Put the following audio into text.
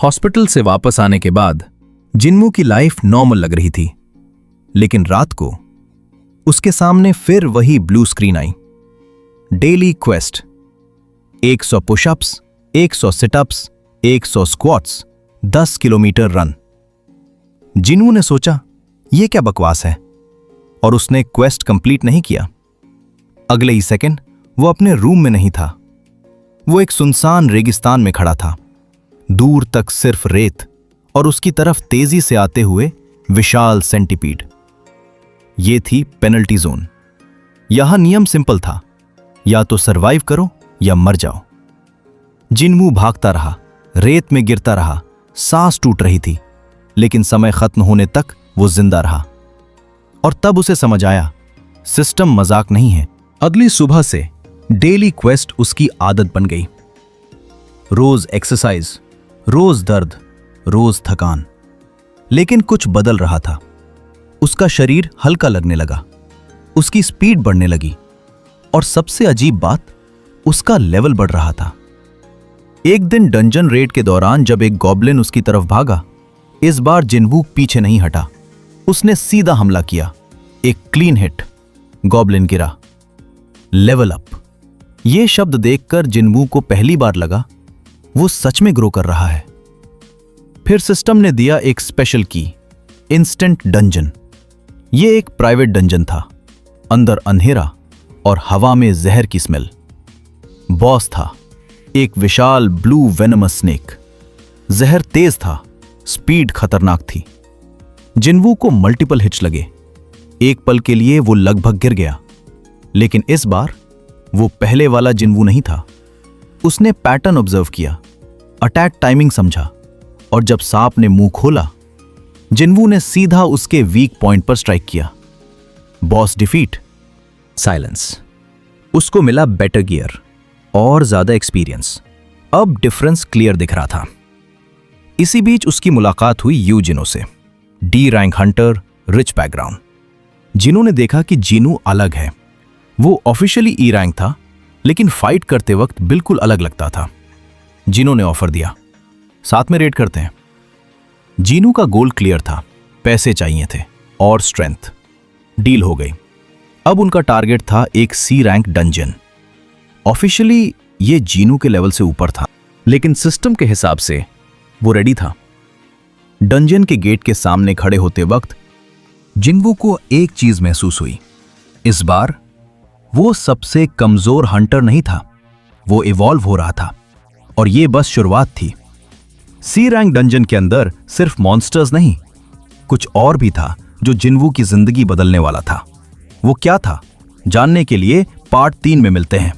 Hospital से वापस आने के बाद जिन्वू की लाइफ नॉर्मल लग रही थी, लेकिन रात को उसके सामने फिर वही ब्लू स्क्रीन आई। Daily quest, 100 pushups, 100 situps, 100 squats, 10 kilometre run. Jinwoo ने सोचा यह क्या बकवास है, और उसने क्वेस्ट कंप्लीट नहीं किया। अगले ही सेकंड वो अपने रूम में नहीं था। वो एक सुनसान रेगिस्तान में खड़ा था, दूर तक सिर्फ रेत और उसकी तरफ तेजी से आते हुए विशाल सेंटीपीड। ये थी पेनल्टी जोन। यहां नियम सिंपल था, या तो सरवाइव करो या मर जाओ। जिन्वू भागता रहा, रेत में गिरता रहा, सांस टूट रही थी, लेकिन समय खत्म होने तक वो जिंदा रहा। और तब उसे समझ आया, सिस्टम मजाक नहीं है। अगली सुबह से डेली क्वेस्ट उसकी आदत बन गई। रोज एक्सरसाइज, रोज दर्द, रोज थकान। लेकिन कुछ बदल रहा था। उसका शरीर हल्का लगने लगा, उसकी स्पीड बढ़ने लगी, और सबसे अजीब बात, उसका लेवल बढ़ रहा था। एक दिन डंजन रेड के दौरान जब एक गॉब्लिन उसकी तरफ भागा, इस बार जिन्वू पीछे नहीं हटा। उसने सीधा हमला किया। एक क्लीन हिट, गॉब्लिन गिरा। Level up. यह शब्द देखकर जिन्वू को पहली बार लगा वो सच में ग्रो कर रहा है। फिर सिस्टम ने दिया एक स्पेशल की, इंस्टेंट डंजन। यह एक प्राइवेट डंजन था, अंदर अंधेरा और हवा में जहर की स्मेल। बॉस था एक विशाल ब्लू वेनमस स्नेक। जहर तेज था, स्पीड खतरनाक थी। जिन्वू को मल्टीपल हिट्स लगे। एक पल के लिए वो लगभग गिर गया, लेकिन इस बार वो पहले वाला जिन्वू नहीं था। उसने पैटर्न ऑब्जर्व किया, अटैक टाइमिंग समझा, और जब सांप ने मुंह खोला, जिन्वू ने सीधा उसके वीक पॉइंट पर स्ट्राइक किया। Boss defeat. साइलेंस। उसको मिला बेटर गियर और ज्यादा एक्सपीरियंस। अब डिफरेंस क्लियर दिख रहा था। इसी बीच उसकी मुलाकात हुई यूजिनो से। D rank Hunter, rich background. जिन्होंने देखा कि जीनू अलग है। वो ऑफिशियली ई रैंक था, लेकिन फाइट करते वक्त बिल्कुल अलग लगता था। जीनू ने ऑफर दिया, साथ में रेड करते हैं। जीनू का गोल क्लियर था, पैसे चाहिए थे और स्ट्रेंथ। डील हो गई। अब उनका टारगेट था एक सी रैंक डंजन। ऑफिशियली ये जीनू के लेवल से ऊपर था, लेकिन सिस्टम के हिसाब से वो रेडी था। डंजन के गेट के सामने खड़े होते वक्त जिन्वू को एक चीज महसूस हुई। इस बार वो सबसे कमजोर हंटर नहीं था, वो इवॉल्व हो रहा था, और ये बस शुरुआत थी। सी रैंक डंजन के अंदर सिर्फ मॉन्स्टर्स नहीं, कुछ और भी था जो जिन्वू की जिंदगी बदलने वाला था। वो क्या था, जानने के लिए पार्ट 3 में मिलते हैं।